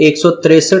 163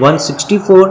164,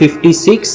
56,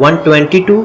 122,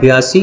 82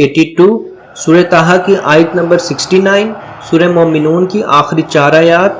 82, سورہ طٰہٰ کی آیت نمبر 69، سورہ مومنون کی آخری 4 آیات،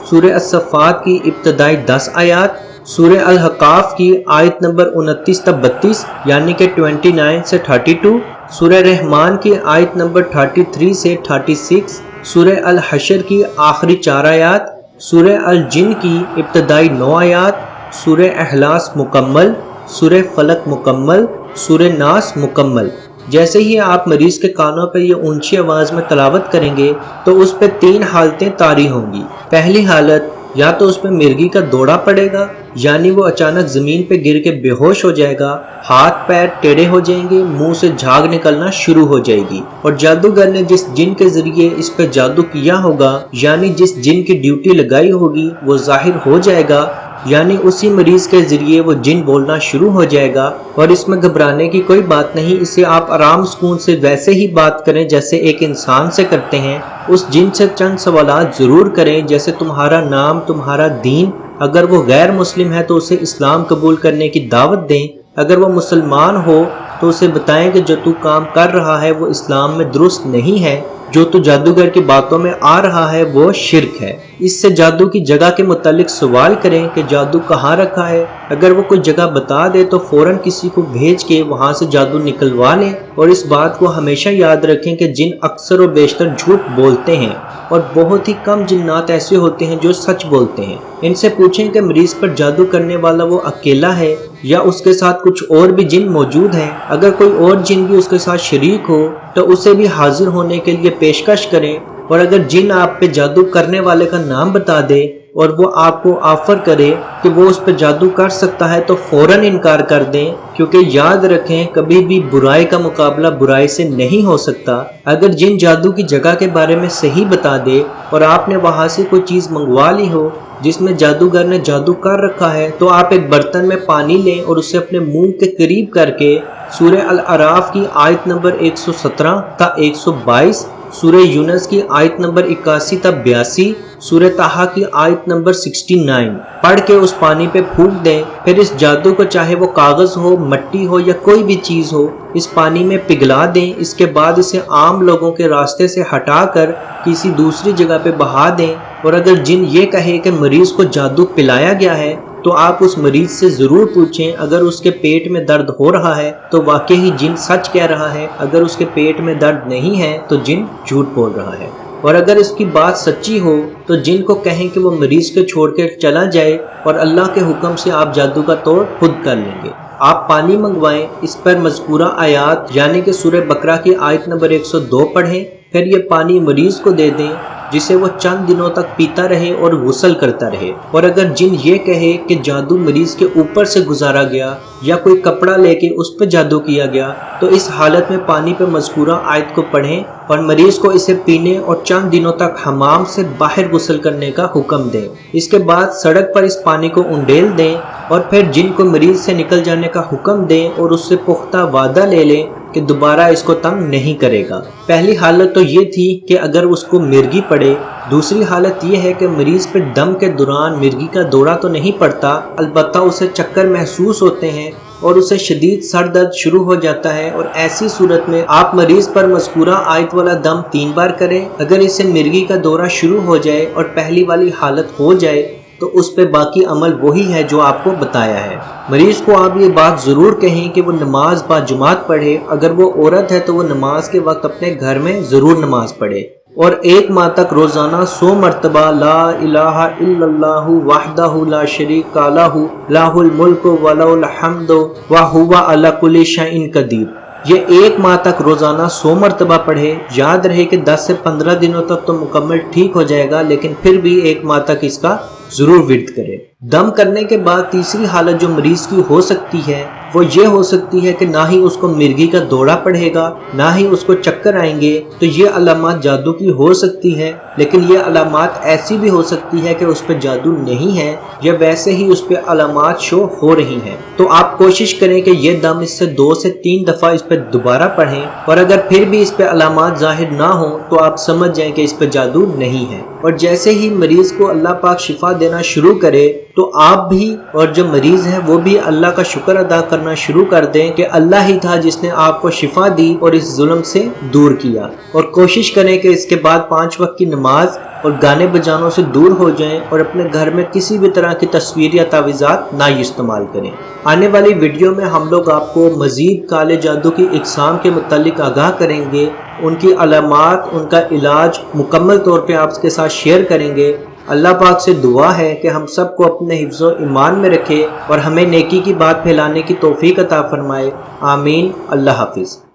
سورہ الصفات کی ابتدائی 10 آیات، سورہ الحقاف کی آیت نمبر 29 تا 32 یعنی کہ 29 سے 32، سورہ رحمان کی آیت نمبر 33 سے 36، سورہ الحشر کی آخری 4 آیات، سورہ الجن کی ابتدائی 9 آیات، سورہ اخلاص مکمل، سورہ فلق مکمل، سورہ ناس مکمل۔ جیسے ہی آپ مریض کے کانوں پر یہ اونچی آواز میں تلاوت کریں گے تو اس پہ 3 حالتیں طاری ہوں گی۔ پہلی حالت، یا تو اس پہ مرگی کا دوڑا پڑے گا، یعنی وہ اچانک زمین پہ گر کے بے ہوش ہو جائے گا، ہاتھ پیر ٹیڑھے ہو جائیں گے، منہ سے جھاگ نکلنا شروع ہو جائے گی، اور جادوگر نے جس جن کے ذریعے اس پہ جادو کیا ہوگا، یعنی جس جن کی ڈیوٹی لگائی ہوگی، وہ ظاہر ہو جائے گا، یعنی اسی مریض کے ذریعے وہ جن بولنا شروع ہو جائے گا۔ اور اس میں گھبرانے کی کوئی بات نہیں، اسے آپ آرام سکون سے ویسے ہی بات کریں جیسے ایک انسان سے کرتے ہیں۔ اس جن سے چند سوالات ضرور کریں، جیسے تمہارا نام، تمہارا دین، اگر وہ غیر مسلم ہے تو اسے اسلام قبول کرنے کی دعوت دیں، اگر وہ مسلمان ہو تو اسے بتائیں کہ جو تو کام کر رہا ہے وہ اسلام میں درست نہیں ہے، جو تو جادوگر کی باتوں میں آ رہا ہے وہ شرک ہے۔ اس سے جادو کی جگہ کے متعلق سوال کریں کہ جادو کہاں رکھا ہے، اگر وہ کوئی جگہ بتا دے تو فوراً کسی کو بھیج کے وہاں سے جادو نکلوا لیں، اور اس بات کو ہمیشہ یاد رکھیں کہ جن اکثر و بیشتر جھوٹ بولتے ہیں، اور بہت ہی کم جنات ایسے ہوتے ہیں جو سچ بولتے ہیں۔ ان سے پوچھیں کہ مریض پر جادو کرنے والا وہ اکیلا ہے یا اس کے ساتھ کچھ اور بھی جن موجود ہیں، اگر کوئی اور جن بھی اس کے ساتھ شریک ہو تو اسے بھی حاضر ہونے کے لیے پیشکش کریں، اور اگر جن آپ پہ جادو کرنے والے کا نام بتا دے اور وہ آپ کو آفر کرے کہ وہ اس پہ جادو کر سکتا ہے تو فوراً انکار کر دیں، کیونکہ یاد رکھیں کبھی بھی برائی کا مقابلہ برائی سے نہیں ہو سکتا۔ اگر جن جادو کی جگہ کے بارے میں صحیح بتا دے اور آپ نے وہاں سے کوئی چیز منگوا لی ہو جس میں جادوگر نے جادو کر رکھا ہے، تو آپ ایک برتن میں پانی لیں اور اسے اپنے منہ کے قریب کر کے سورہ الاعراف کی آیت نمبر 117 تا 122، سورہ یونس کی آیت نمبر 81 تا 82، سورہ طٰہٰ کی آیت نمبر 69 پڑھ کے اس پانی پہ پھونک دیں۔ پھر اس جادو کو چاہے وہ کاغذ ہو، مٹی ہو یا کوئی بھی چیز ہو، اس پانی میں پگھلا دیں۔ اس کے بعد اسے عام لوگوں کے راستے سے ہٹا کر کسی دوسری جگہ پہ بہا دیں، اور اگر جن یہ کہے کہ مریض کو جادو پلایا گیا ہے تو آپ اس مریض سے ضرور پوچھیں، اگر اس کے پیٹ میں درد ہو رہا ہے تو واقعی جن سچ کہہ رہا ہے، اگر اس کے پیٹ میں درد نہیں ہے تو جن جھوٹ بول رہا ہے، اور اگر اس کی بات سچی ہو تو جن کو کہیں کہ وہ مریض کو چھوڑ کے چلا جائے، اور اللہ کے حکم سے آپ جادو کا توڑ خود کر لیں گے۔ آپ پانی منگوائیں، اس پر مذکورہ آیات یعنی کہ سورہ بقرہ کی آیت نمبر 102 پڑھیں، پھر یہ پانی مریض کو دے دیں جسے وہ چند دنوں تک پیتا رہے اور غسل کرتا رہے۔ اور اگر جن یہ کہے کہ جادو مریض کے اوپر سے گزارا گیا یا کوئی کپڑا لے کے اس پہ جادو کیا گیا، تو اس حالت میں پانی پہ مذکورہ آیت کو پڑھیں اور مریض کو اسے پینے اور چند دنوں تک حمام سے باہر غسل کرنے کا حکم دیں۔ اس کے بعد سڑک پر اس پانی کو انڈیل دیں، اور پھر جن کو مریض سے نکل جانے کا حکم دیں اور اس سے پختہ وعدہ لے لیں کہ دوبارہ اس کو تنگ نہیں کرے گا۔ پہلی حالت تو یہ تھی کہ اگر اس کو مرگی پڑے، دوسری حالت یہ ہے کہ مریض پہ دم کے دوران مرگی کا دورہ تو نہیں پڑتا، البتہ اسے چکر محسوس ہوتے ہیں اور اسے شدید سر درد شروع ہو جاتا ہے، اور ایسی صورت میں آپ مریض پر مذکورہ آیت والا دم 3 بار کریں۔ اگر اسے مرگی کا دورہ شروع ہو جائے اور پہلی والی حالت ہو جائے تو اس پہ باقی عمل وہی ہے جو آپ کو بتایا ہے۔ مریض کو آپ یہ بات ضرور کہیں کہ وہ نماز با جماعت پڑھے، اگر وہ عورت ہے تو وہ نماز کے وقت اپنے گھر میں ضرور نماز پڑھے، اور 1 ماہ تک روزانہ 100 مرتبہ لا الہ الا اللہ وحدہ لا شریک لہ لہ الملک ولہ الحمد وہو علی کل شیء قدیر، یہ 1 ماہ تک روزانہ 100 مرتبہ پڑھے۔ یاد رہے کہ 10 سے 15 دنوں تک تو مکمل ٹھیک ہو جائے گا، لیکن پھر بھی 1 ماہ تک اس کا ضرور ورد کرے۔ دم کرنے کے بعد تیسری حالت جو مریض کی ہو سکتی ہے وہ یہ ہو سکتی ہے کہ نہ ہی اس کو مرگی کا دوڑا پڑے گا، نہ ہی اس کو چکر آئیں گے، تو یہ علامات جادو کی ہو سکتی ہے، لیکن یہ علامات ایسی بھی ہو سکتی ہے کہ اس پہ جادو نہیں ہے، یا ویسے ہی اس پہ علامات شو ہو رہی ہیں۔ تو آپ کوشش کریں کہ یہ دم اس سے 2 سے 3 دفعہ اس پہ دوبارہ پڑھیں، اور اگر پھر بھی اس پہ علامات ظاہر نہ ہوں تو آپ سمجھ جائیں کہ اس پہ جادو نہیں ہے۔ اور جیسے ہی مریض کو اللہ پاک شفا دینا شروع کرے تو آپ بھی اور جو مریض ہیں وہ بھی اللہ کا شکر ادا کرنا شروع کر دیں کہ اللہ ہی تھا جس نے آپ کو شفا دی اور اس ظلم سے دور کیا، اور کوشش کریں کہ اس کے بعد 5 وقت کی نماز اور گانے بجانوں سے دور ہو جائیں اور اپنے گھر میں کسی بھی طرح کی تصویر یا تعویذات نہ استعمال کریں۔ آنے والی ویڈیو میں ہم لوگ آپ کو مزید کالے جادو کی اقسام کے متعلق آگاہ کریں گے، ان کی علامات، ان کا علاج مکمل طور پہ آپ کے ساتھ شیئر کریں گے۔ اللہ پاک سے دعا ہے کہ ہم سب کو اپنے حفظ و ایمان میں رکھے اور ہمیں نیکی کی بات پھیلانے کی توفیق عطا فرمائے۔ آمین۔ اللہ حافظ۔